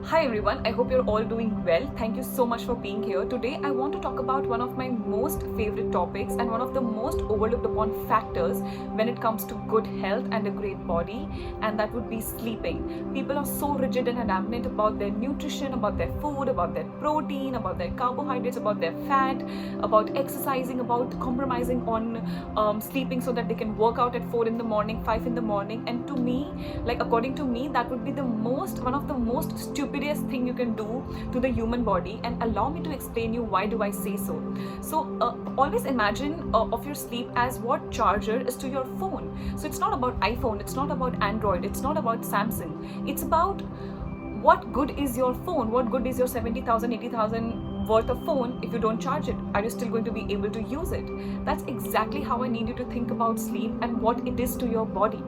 Hi everyone, I hope you're all doing well. Thank you so much for being here. Today I want to talk about one of my most favorite topics and one of the most overlooked upon factors when it comes to good health and a great body, and that would be sleeping. People are so rigid and adamant about their nutrition, about their food, about their protein, about their carbohydrates, about their fat, about exercising, about compromising on sleeping so that they can work out at 4 in the morning, 5 in the morning. And to me, according to me, that would be one of the most stupidest thing you can do to the human body. And allow me to explain you why do I say so. Always imagine of your sleep as what charger is to your phone. So it's not about iPhone, it's not about Android, it's not about Samsung. It's about what good is your phone, what good is your 70,000, 80,000 worth of phone if you don't charge it? Are you still going to be able to use it? That's exactly how I need you to think about sleep and what it is to your body.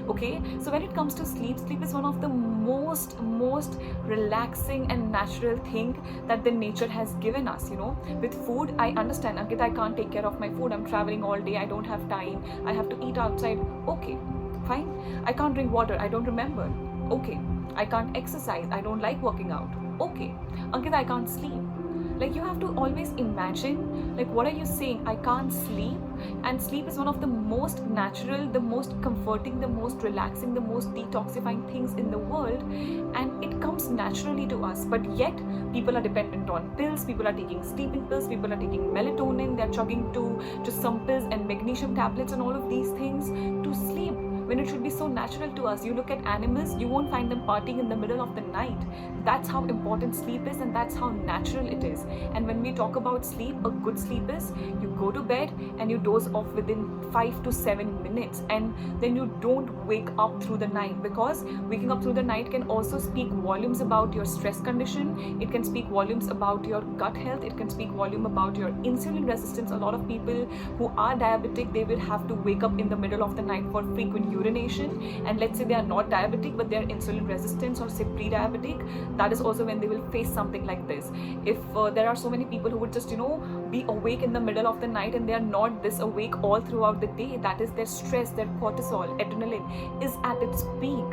Okay, so when it comes to sleep is one of the most relaxing and natural thing that the nature has given us. With food, I understand, Ankita, I can't take care of my food, I'm traveling all day, I don't have time, I have to eat outside. Okay, fine. I can't drink water, I don't remember. Okay, I can't exercise, I don't like working out. Okay, Ankita, I can't sleep. You have to always imagine, what are you saying? I can't sleep. And sleep is one of the most natural, the most comforting, the most relaxing, the most detoxifying things in the world, and it comes naturally to us. But yet people are dependent on pills, people are taking sleeping pills, people are taking melatonin, they're chugging to some pills and magnesium tablets and all of these things to sleep, when it should be so natural to us. You look at animals, you won't find them partying in the middle of the night. That's how important sleep is, and that's how natural it is. And when we talk about sleep, a good sleep is you go to bed and you doze off within 5 to 7 minutes, and then you don't wake up through the night, because waking up through the night can also speak volumes about your stress condition. It can speak volumes about your gut health. It can speak volume about your insulin resistance. A lot of people who are diabetic, they will have to wake up in the middle of the night for frequent urination, and let's say they are not diabetic but they are insulin resistant or say pre-diabetic, that is also when they will face something like this. If there are so many people who would just be awake in the middle of the night and they are not this awake all throughout the day, that is their stress, their cortisol, adrenaline is at its peak.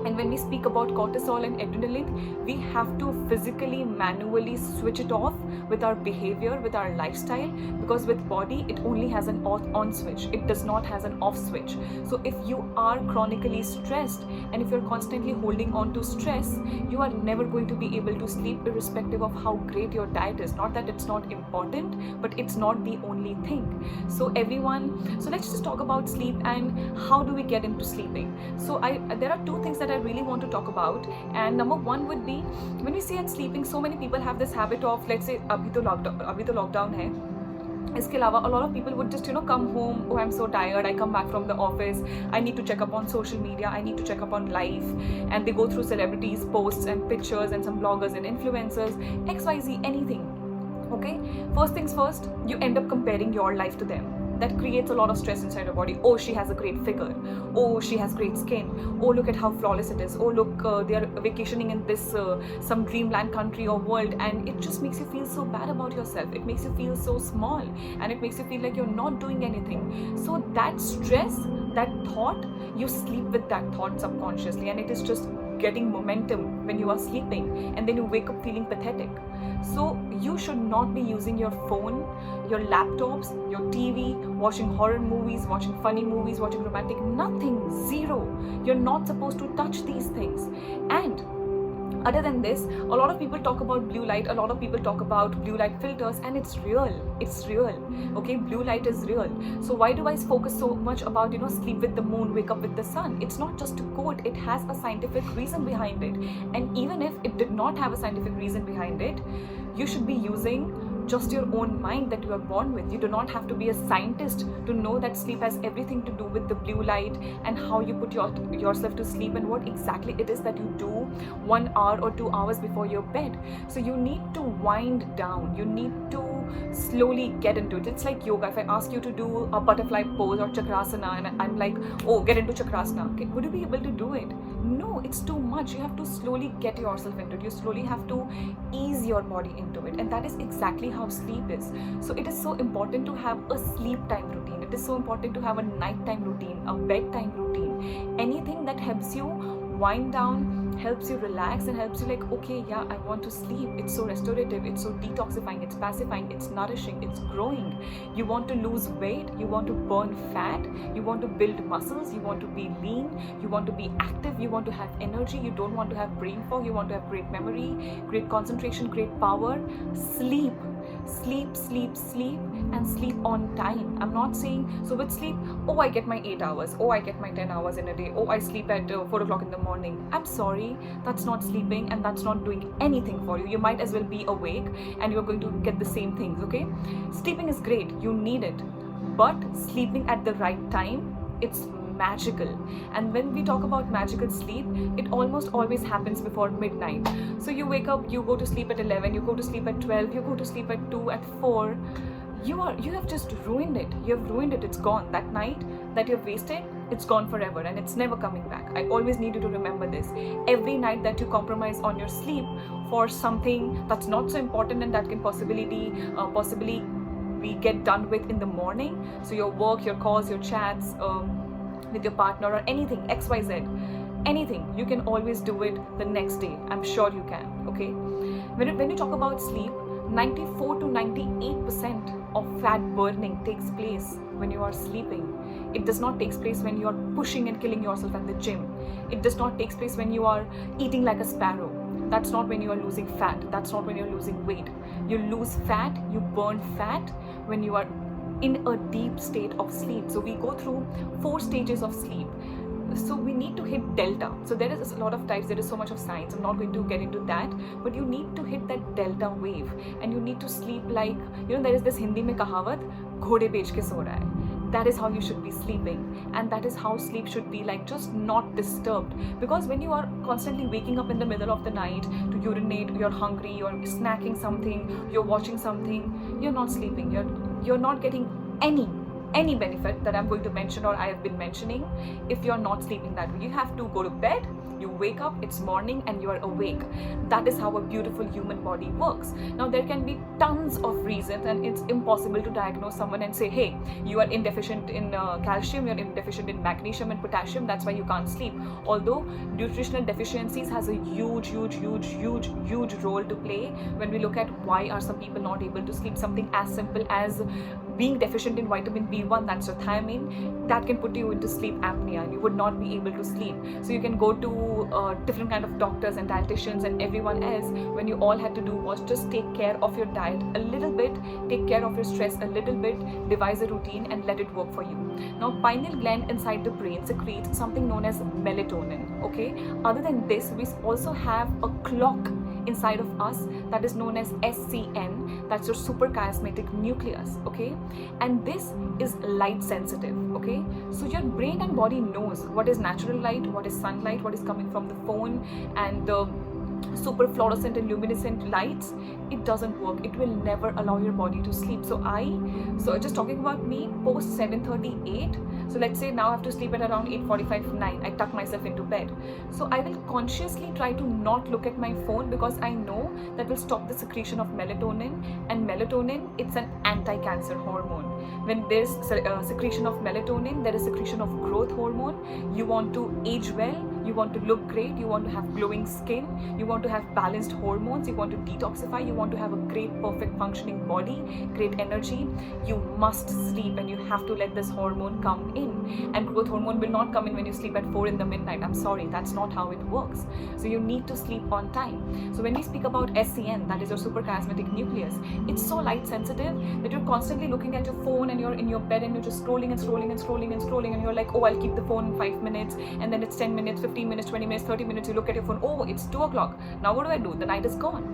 And when we speak about cortisol and adrenaline, we have to physically, manually switch it off with our behavior, with our lifestyle, because with body, it only has an on switch. It does not has an off switch. So if you are chronically stressed and if you're constantly holding on to stress, you are never going to be able to sleep irrespective of how great your diet is. Not that it's not important, but it's not the only thing. So let's just talk about sleep and how do we get into sleeping. So there are two things that I really want to talk about, and number one would be, when we say at sleeping, so many people have this habit of, let's say अभी तो lockdown है, इसके अलावा a lot of people would just come home, oh I'm so tired, I come back from the office, I need to check up on social media, I need to check up on life, and they go through celebrities posts and pictures and some bloggers and influencers, XYZ, anything. Okay, first things first, you end up comparing your life to them. That creates a lot of stress inside your body. Oh, she has a great figure. Oh, she has great skin. Oh, look at how flawless it is. Oh, look, they are vacationing in this some dreamland country or world, and it just makes you feel so bad about yourself. It makes you feel so small, and it makes you feel like you're not doing anything. So that stress, that thought, you sleep with that thought subconsciously, and it is just getting momentum when you are sleeping, and then you wake up feeling pathetic. So you should not be using your phone, your laptops, your TV, watching horror movies, watching funny movies, watching romantic, nothing, zero. You're not supposed to touch these things. And other than this, a lot of people talk about blue light, a lot of people talk about blue light filters, and it's real. Okay, blue light is real. So why do I focus so much about sleep with the moon, wake up with the sun? It's not just a quote, it has a scientific reason behind it. And even if it did not have a scientific reason behind it, you should be using just your own mind that you are born with. You do not have to be a scientist to know that sleep has everything to do with the blue light and how you put yourself to sleep and what exactly it is that you do 1 hour or 2 hours before your bed. So you need to wind down. You need to slowly get into it. It's like yoga. If I ask you to do a butterfly pose or chakrasana and I'm like, oh, get into chakrasana, okay, would you be able to do it? No, it's too much. You have to slowly get yourself into it. You slowly have to ease your body into it, and that is exactly how sleep is. So it is so important to have a sleep time routine. It is so important to have a nighttime routine, a bedtime routine, anything that helps you wind down, helps you relax and helps you like, okay, yeah, I want to sleep. It's so restorative, it's so detoxifying, it's pacifying, it's nourishing, it's growing. You want to lose weight, you want to burn fat, you want to build muscles, you want to be lean, you want to be active, you want to have energy, you don't want to have brain fog, you want to have great memory, great concentration, great power. Sleep, sleep, sleep, sleep, and sleep on time. I'm not saying, so with sleep, oh, I get my 8 hours, oh, I get my 10 hours in a day, oh, I sleep at 4 o'clock in the morning. I'm sorry, that's not sleeping, and that's not doing anything for you. You might as well be awake and you're going to get the same things, okay? Sleeping is great, you need it, but sleeping at the right time, it's magical. And when we talk about magical sleep, it almost always happens before midnight. So you wake up, you go to sleep at 11, you go to sleep at 12, you go to sleep at 2, at 4. You have just ruined it. You have ruined it. It's gone. That night that you've wasted, it's gone forever and it's never coming back. I always need you to remember this. Every night that you compromise on your sleep for something that's not so important and that can possibly we get done with in the morning, so your work, your calls, your chats with your partner or anything, XYZ, anything, you can always do it the next day. I'm sure you can, okay? When you talk about sleep, 94 to 98% of fat burning takes place when you are sleeping. It does not take place when you are pushing and killing yourself at the gym. It does not take place when you are eating like a sparrow. That's not when you are losing fat. That's not when you're losing weight. You lose fat, you burn fat when you are in a deep state of sleep. So we go through 4 stages of sleep. So we need to hit delta. So there is a lot of types, there is so much of science, I'm not going to get into that, but you need to hit that delta wave and you need to sleep like, there is this Hindi mein kahavat, ghode bech ke so raha hai. That is how you should be sleeping, and that is how sleep should be like, just not disturbed. Because when you are constantly waking up in the middle of the night to urinate, you're hungry, you're snacking something, you're watching something, you're not sleeping, you're not getting any benefit that I'm going to mention or I have been mentioning if you're not sleeping that way. You have to go to bed, you wake up, it's morning and you are awake. That is how a beautiful human body works. Now there can be tons of reasons and it's impossible to diagnose someone and say, hey, you are indeficient in calcium, you're indeficient in magnesium and potassium, that's why you can't sleep. Although nutritional deficiencies has a huge role to play when we look at why are some people not able to sleep. Something as simple as being deficient in vitamin B1, that's your thiamine, that can put you into sleep apnea and you would not be able to sleep. So you can go to different kind of doctors and dietitians and everyone else when you all had to do was just take care of your diet a little bit, take care of your stress a little bit, devise a routine and let it work for you. Now pineal gland inside the brain secretes something known as melatonin, okay? Other than this, we also have a clock inside of us that is known as SCN, that's your suprachiasmatic nucleus, okay? And this is light sensitive, okay? So your brain and body knows what is natural light, what is sunlight, what is coming from the phone and the super fluorescent and luminescent lights. It doesn't work. It will never allow your body to sleep. So just talking about me, post 7:38, so let's say now I have to sleep at around 8:45, 9, I tuck myself into bed. So I will consciously try to not look at my phone because I know that will stop the secretion of melatonin, and melatonin, it's an anti-cancer hormone. When there's secretion of melatonin, there is secretion of growth hormone. You want to age well, you want to look great, you want to have glowing skin, you want to have balanced hormones, you want to detoxify, you want to have a great perfect functioning body, great energy. You must sleep and you have to let this hormone come in, and growth hormone will not come in when you sleep at 4 in the midnight. I'm sorry, that's not how it works. So you need to sleep on time. So when we speak about SCN, that is your suprachiasmatic nucleus, it's so light sensitive that you're constantly looking at your phone and you're in your bed and you're just scrolling and you're like, oh, I'll keep the phone in 5 minutes, and then it's 10 minutes, 15 minutes, 20 minutes, 30 minutes, you look at your phone, oh, it's 2 o'clock. Now what do? The night is gone.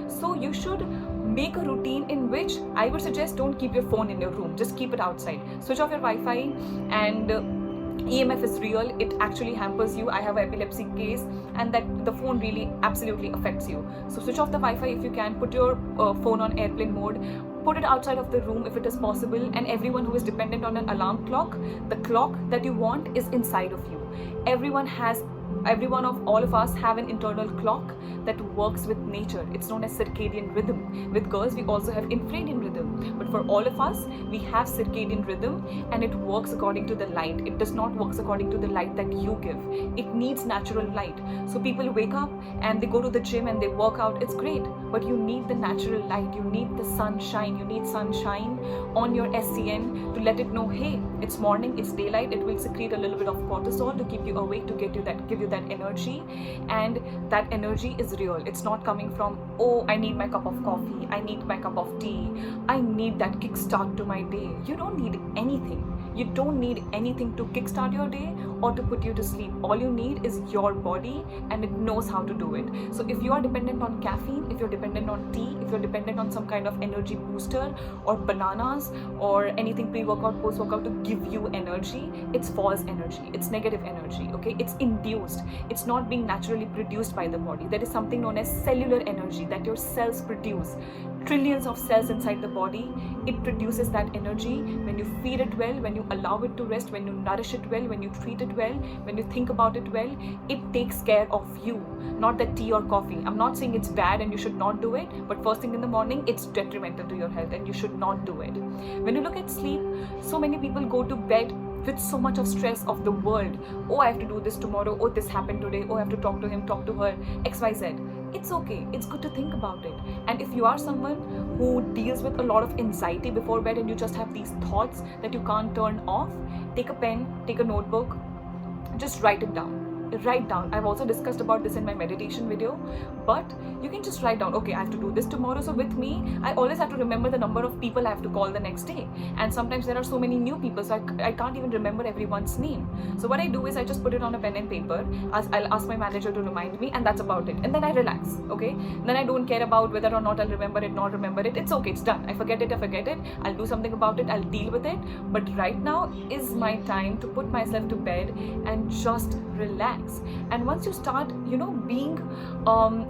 So you should make a routine in which I would suggest don't keep your phone in your room, just keep it outside. Switch off your Wi-Fi, and EMF is real, it actually hampers you. I have an epilepsy case and that the phone really absolutely affects you. So switch off the Wi-Fi if you can, put your phone on airplane mode, put it outside of the room if it is possible, and everyone who is dependent on an alarm clock, the clock that you want is inside of you. Every one of all of us have an internal clock that works with nature. It's known as circadian rhythm. With girls, we also have infradian rhythm. But for all of us, we have circadian rhythm, and it works according to the light. It does not work according to the light that you give. It needs natural light. So people wake up and they go to the gym and they work out. It's great, but you need the natural light. You need the sunshine. You need sunshine on your SCN to let it know, hey, it's morning, it's daylight. It will secrete a little bit of cortisol to keep you awake, to give you that energy. And that energy is real. It's not coming from, oh, I need my cup of coffee, I need my cup of tea, I need that kickstart to my day. You don't need anything. You don't need anything to kickstart your day or to put you to sleep. All you need is your body, and it knows how to do it. So if you are dependent on caffeine, if you're dependent on tea, if you're dependent on some kind of energy booster or bananas or anything pre-workout, post-workout to give you energy, it's false energy. It's negative energy, okay? It's induced. It's not being naturally produced by the body. There is something known as cellular energy that your cells produce. Trillions of cells inside the body. It produces that energy when you feed it well, when you allow it to rest, when you nourish it well, when you treat it well, when you think about it well. It takes care of you, not that tea or coffee. I'm not saying it's bad and you should not do it, but first thing in the morning, it's detrimental to your health and you should not do it. When you look at sleep, so many people go to bed with so much of stress of the world. Oh, I have to do this tomorrow. Oh, this happened today. Oh, I have to talk to him, talk to her, XYZ. It's okay. It's good to think about it. And if you are someone who deals with a lot of anxiety before bed and you just have these thoughts that you can't turn off, take a pen, take a notebook, just write it down. Write down. I've also discussed about this in my meditation video, but you can just write down, okay, I have to do this tomorrow. So with me, I always have to remember the number of people I have to call the next day. And sometimes there are so many new people, so I can't even remember everyone's name. So what I do is I just put it on a pen and paper. I'll ask my manager to remind me, and that's about it. And then I relax, okay? Then I don't care about whether or not I'll remember it, not remember it. It's okay, it's done. I forget it. I'll do something about it. I'll deal with it. But right now is my time to put myself to bed and just relax. And once you start, being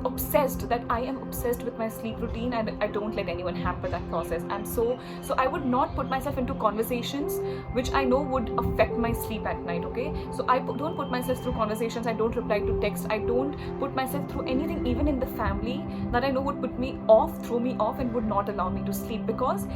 obsessed, that I am obsessed with my sleep routine and I don't let anyone hamper that process. So I would not put myself into conversations which I know would affect my sleep at night, okay? So I don't put myself through conversations. I don't reply to text. I don't put myself through anything, even in the family, that I know would put me off, throw me off, and would not allow me to sleep. Because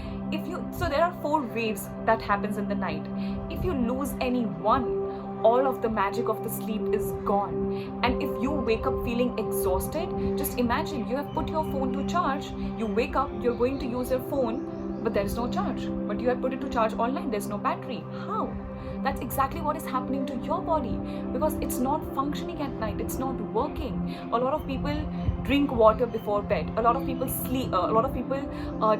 so there are 4 waves that happens in the night. If you lose any one, all of the magic of the sleep is gone. And if you wake up feeling exhausted, just imagine you have put your phone to charge. You wake up, you're going to use your phone, but there is no charge. But you have put it to charge online, there's no battery. How? That's exactly what is happening to your body, because it's not functioning at night. It's not working. A lot of people drink water before bed. A lot of people sleep. A lot of people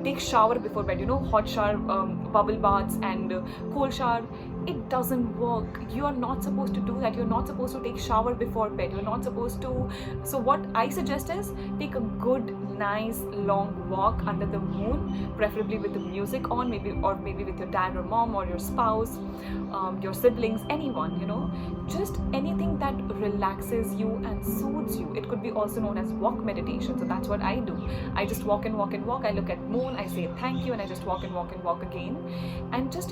take shower before bed. Hot shower, bubble baths, and cold shower. It doesn't work. You are not supposed to do that. You're not supposed to take shower before bed. You're not supposed to. So what I suggest is take a good, nice, long walk under the moon, preferably with the music on, maybe with your dad or mom or your spouse, your siblings, anyone, just anything that relaxes you and soothes you. It could be also known as walk meditation. So that's what I do. I just walk and walk and walk. I look at moon, I say thank you, and I just walk and walk and walk again. And just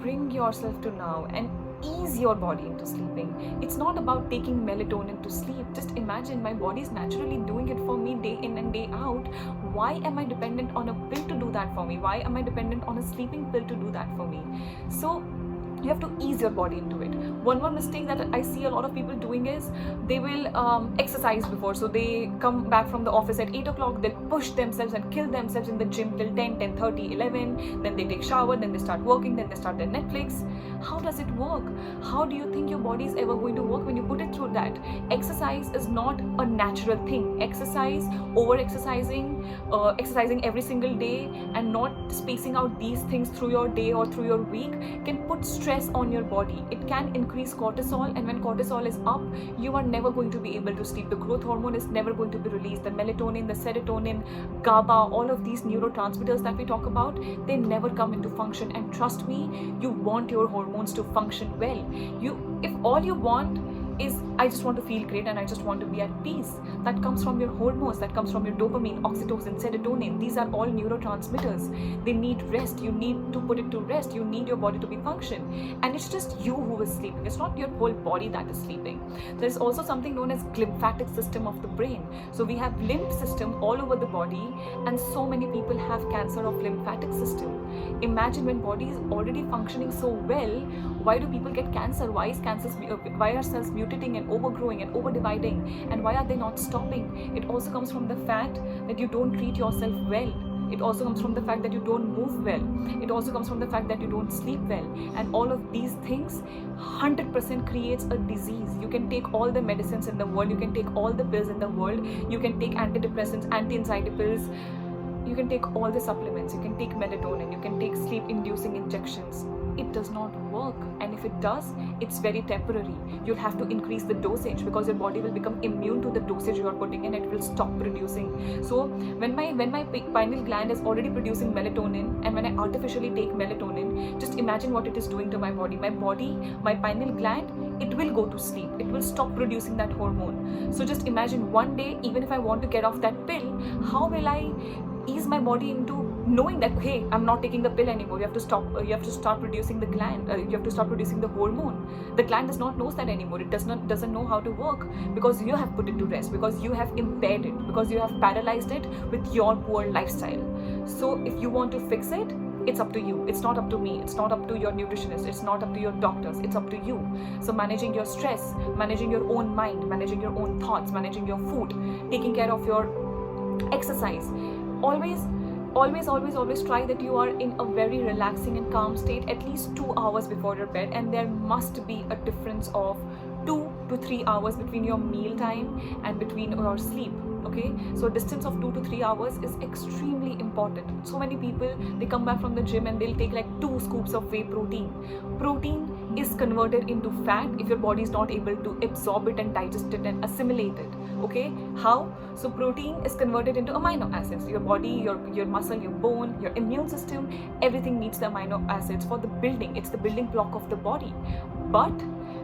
bring yourself to now and ease your body into sleeping. It's not about taking melatonin to sleep. Just imagine my body is naturally doing it for me day in and day out. Why am I dependent on a pill to do that for me? Why am I dependent on a sleeping pill to do that for me? So you have to ease your body into it. One more mistake that I see a lot of people doing is they will exercise before. So they come back from the office at 8 o'clock, they'll push themselves and kill themselves in the gym till 10, 10:30, 11. Then they take shower, then they start working, then they start their Netflix. How does it work? How do you think your body is ever going to work when you put it through that? Exercise is not a natural thing. Exercising every single day and not spacing out these things through your day or through your week can put stress on your body. It can increase cortisol, and when cortisol is up, you are never going to be able to sleep. The growth hormone is never going to be released. The melatonin, the serotonin, GABA, all of these neurotransmitters that we talk about, they never come into function. And trust me, you want your hormones to function well. If all you want is I just want to feel great and I just want to be at peace. That comes from your hormones, that comes from your dopamine, oxytocin, serotonin. These are all neurotransmitters. They need rest. You need to put it to rest. You need your body to be function. And it's just you who is sleeping. It's not your whole body that is sleeping. There's also something known as lymphatic system of the brain. So we have lymph system all over the body, and so many people have cancer of lymphatic system. Imagine when body is already functioning so well, why do people get cancer? Why are cells mutating and overgrowing and overdividing, and why are they not stopping? It also comes from the fact that you don't treat yourself well. It also comes from the fact that you don't move well. It also comes from the fact that you don't sleep well. And all of these things 100% creates a disease. You can take all the medicines in the world, you can take all the pills in the world, you can take antidepressants, anti-anxiety pills, you can take all the supplements, you can take melatonin, you can take sleep-inducing injections. It does not work, and if it does, it's very temporary. You'll have to increase the dosage because your body will become immune to the dosage you are putting in. It will stop producing. So when my pineal gland is already producing melatonin, and when I artificially take melatonin, just imagine what it is doing to my body. My pineal gland, it will go to sleep. It will stop producing that hormone. So just imagine one day, even if I want to get off that pill, how will I ease my body into knowing that, hey, I'm not taking the pill anymore. You have to start producing the gland. You have to stop producing the hormone. The gland does not know that anymore. It doesn't know how to work because you have put it to rest, because you have impaired it, because you have paralyzed it with your poor lifestyle. So if you want to fix it, it's up to you. It's not up to me. It's not up to your nutritionist. It's not up to your doctors. It's up to you. So managing your stress, managing your own mind, managing your own thoughts, managing your food, taking care of your exercise. Always try that you are in a very relaxing and calm state at least 2 hours before your bed, and there must be a difference of 2 to 3 hours between your meal time and between your sleep. Okay, so distance of 2 to 3 hours is extremely important. So many people, they come back from the gym and they'll take like 2 scoops of whey protein. Protein is converted into fat if your body is not able to absorb it and digest it and assimilate it. Okay, how? So protein is converted into amino acids. Your body, your muscle, your bone, your immune system, everything needs the amino acids for the building. It's the building block of the body. But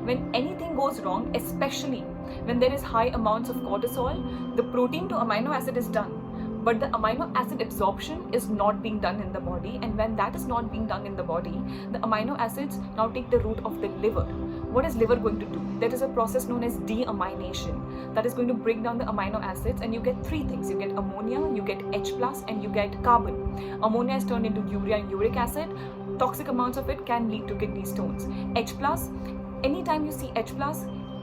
when anything goes wrong, especially when there is high amounts of cortisol, the protein to amino acid is done, but the amino acid absorption is not being done in the body. And when that is not being done in the body, the amino acids now take the root of the liver. What is liver going to do? There is a process known as deamination that is going to break down the amino acids, and you get 3 things. You get ammonia, you get H+, and you get carbon. Ammonia is turned into urea and uric acid. Toxic amounts of it can lead to kidney stones. H+, anytime you see H+,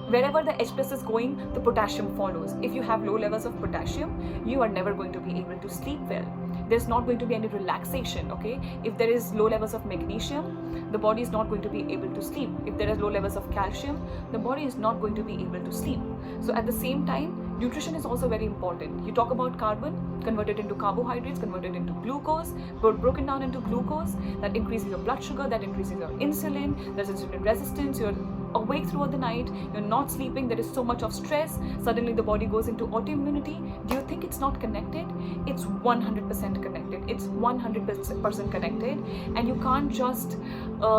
wherever the H+ is going, the potassium follows. If you have low levels of potassium, you are never going to be able to sleep well. There's not going to be any relaxation, okay? If there is low levels of magnesium, the body is not going to be able to sleep. If there is low levels of calcium, the body is not going to be able to sleep. So at the same time, nutrition is also very important. You talk about carbon, converted into carbohydrates, converted into glucose, broken down into glucose, that increases your blood sugar, that increases your insulin, there's insulin resistance, you're awake throughout the night, you're not sleeping, there is so much of stress, suddenly the body goes into autoimmunity. Do you think it's not connected? It's 100% connected. It's 100% connected, and you can't just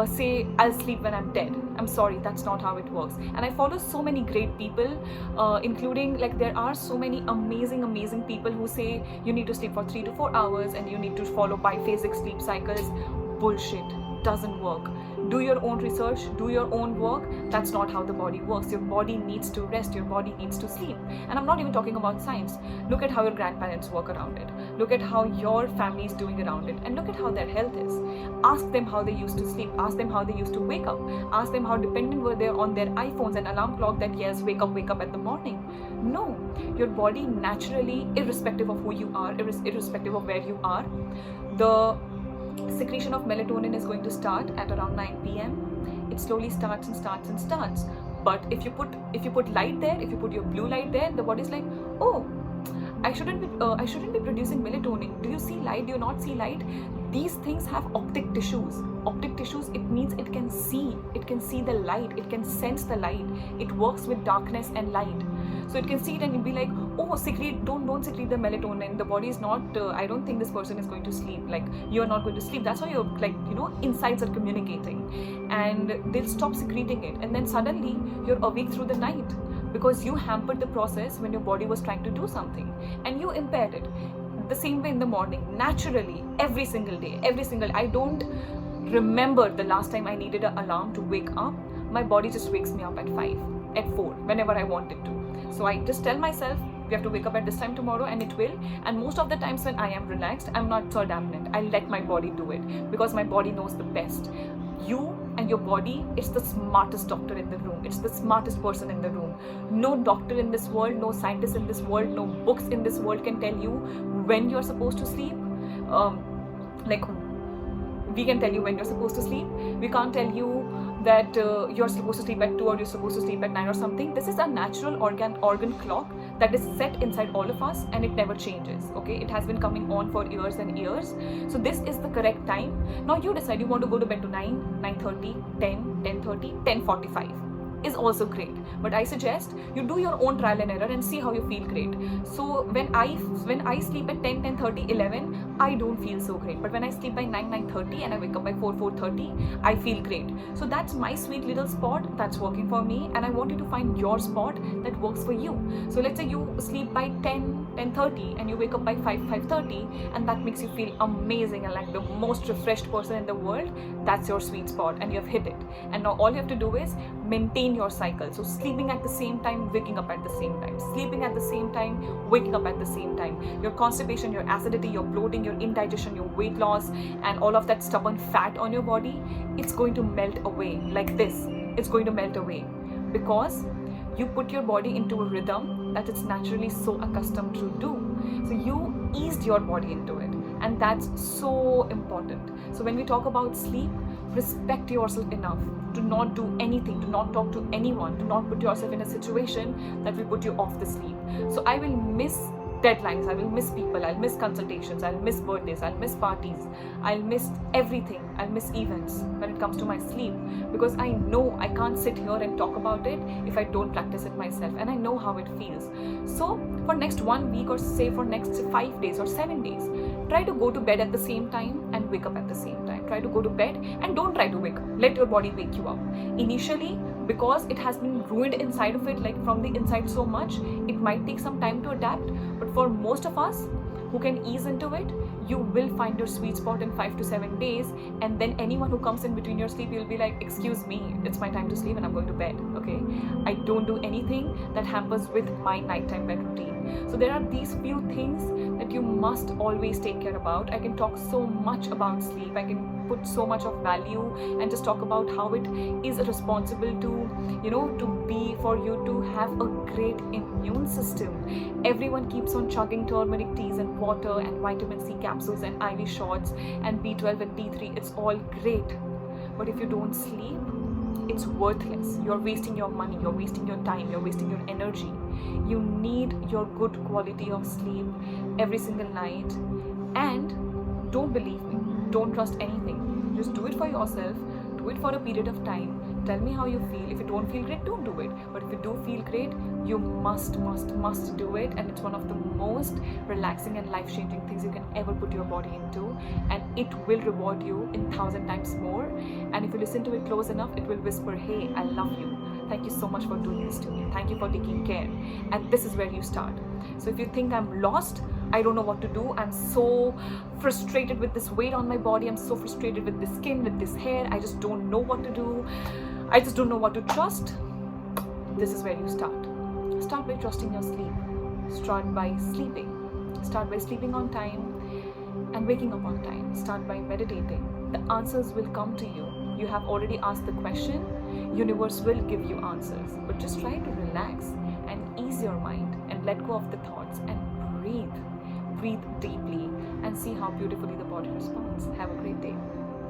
say, I'll sleep when I'm dead. I'm sorry, that's not how it works. And I follow so many great people, including, like, there are so many amazing people who say you need to sleep for 3 to 4 hours and you need to follow biphasic sleep cycles. Bullshit. Doesn't work. Do your own research, do your own work. That's not how the body works. Your body needs to rest, your body needs to sleep. And I'm not even talking about science. Look at how your grandparents work around it. Look at how your family is doing around it, and look at how their health is. Ask them how they used to sleep. Ask them how they used to wake up. Ask them how dependent were they on their iPhones and alarm clock that, yes, wake up at the morning. No, your body naturally, irrespective of who you are, irrespective of where you are, the secretion of melatonin is going to start at around 9 p.m. It slowly starts. But if you put light there, if you put your blue light there, the body's like, oh, I shouldn't be producing melatonin. Do you see light? Do you not see light? These things have optic tissues. Optic tissues, it means it can see the light, it can sense the light. It works with darkness and light. So it can see it and be like, oh, secrete, don't secrete the melatonin. The body is not, I don't think this person is going to sleep. Like, you're not going to sleep. That's why you're like, insides are communicating, and they'll stop secreting it. And then suddenly you're awake through the night because you hampered the process when your body was trying to do something and you impaired it. The same way in the morning, naturally, every single day, I don't remember the last time I needed an alarm to wake up. My body just wakes me up at 5, at 4, whenever I want it to. So I just tell myself, we have to wake up at this time tomorrow, and it will. And most of the times when I am relaxed, I'm not so dominant. I let my body do it because my body knows the best. You and your body, it's the smartest doctor in the room. It's the smartest person in the room. No doctor in this world, no scientist in this world, no books in this world can tell you when you're supposed to sleep. We can tell you when you're supposed to sleep. We can't tell you that you're supposed to sleep at 2 or you're supposed to sleep at 9 or something. This is a natural organ clock that is set inside all of us, and it never changes. Okay, it has been coming on for years and years. So this is the correct time. Now you decide you want to go to bed to 9, 9:30, 10, 10:30, 10:45 is also great, but I suggest you do your own trial and error and see how you feel great. So when I sleep at 10, 10:30, 11, I don't feel so great, but when I sleep by 9, 9:30 and I wake up by 4, 4:30, I feel great. So that's my sweet little spot that's working for me, and I want you to find your spot that works for you. So let's say you sleep by 10, 10:30 and you wake up by 5, 5:30, and that makes you feel amazing and like the most refreshed person in the world. That's your sweet spot and you have hit it. And now all you have to do is maintain your cycle. So sleeping at the same time, waking up at the same time, sleeping at the same time, waking up at the same time. Your constipation, your acidity, your bloating, your indigestion, your weight loss, and all of that stubborn fat on your body, it's going to melt away like this. It's going to melt away because you put your body into a rhythm that it's naturally so accustomed to do. So you eased your body into it, and that's so important. So when we talk about sleep, respect yourself enough to not do anything, to not talk to anyone, to not put yourself in a situation that will put you off the sleep. So I will miss deadlines, I will miss people, I'll miss consultations, I'll miss birthdays, I'll miss parties, I'll miss everything, I'll miss events when it comes to my sleep, because I know I can't sit here and talk about it if I don't practice it myself, and I know how it feels. So for next 1 week, or say for next 5 days or 7 days, try to go to bed at the same time and wake up at the same time. Try to go to bed and don't try to wake up. Let your body wake you up. Initially, because it has been ruined inside of it, like from the inside so much, it might take some time to adapt. But for most of us who can ease into it, you will find your sweet spot in 5 to 7 days. And then anyone who comes in between your sleep, you'll be like, excuse me, it's my time to sleep and I'm going to bed. Okay, I don't do anything that hampers with my nighttime bed routine. So there are these few things that you must always take care about. I can talk so much about sleep, I can put so much of value and just talk about how it is responsible to be for you to have a great immune system. Everyone keeps on chugging turmeric teas and water and vitamin C capsules and IV shots and B12 and D3. It's all great, but if you don't sleep, it's worthless. You're wasting your money, you're wasting your time, you're wasting your energy. You need your good quality of sleep every single night. And don't believe me, don't trust anything. Just do it for yourself, do it for a period of time. Tell me how you feel. If you don't feel great, don't do it. But if you do feel great, you must do it. And it's one of the most relaxing and life-changing things you can ever put your body into. And it will reward you in 1,000 times more. And if you listen to it close enough, it will whisper, hey, I love you. Thank you so much for doing this to me. Thank you for taking care. And this is where you start. So if you think I'm lost, I don't know what to do, I'm so frustrated with this weight on my body, I'm so frustrated with this skin, with this hair, I just don't know what to do, I just don't know what to trust, this is where you start. Start by trusting your sleep. Start by sleeping. Start by sleeping on time and waking up on time. Start by meditating. The answers will come to you. You have already asked the question, universe will give you answers. But just try to relax and ease your mind and let go of the thoughts and breathe. Breathe deeply and see how beautifully the body responds. Have a great day.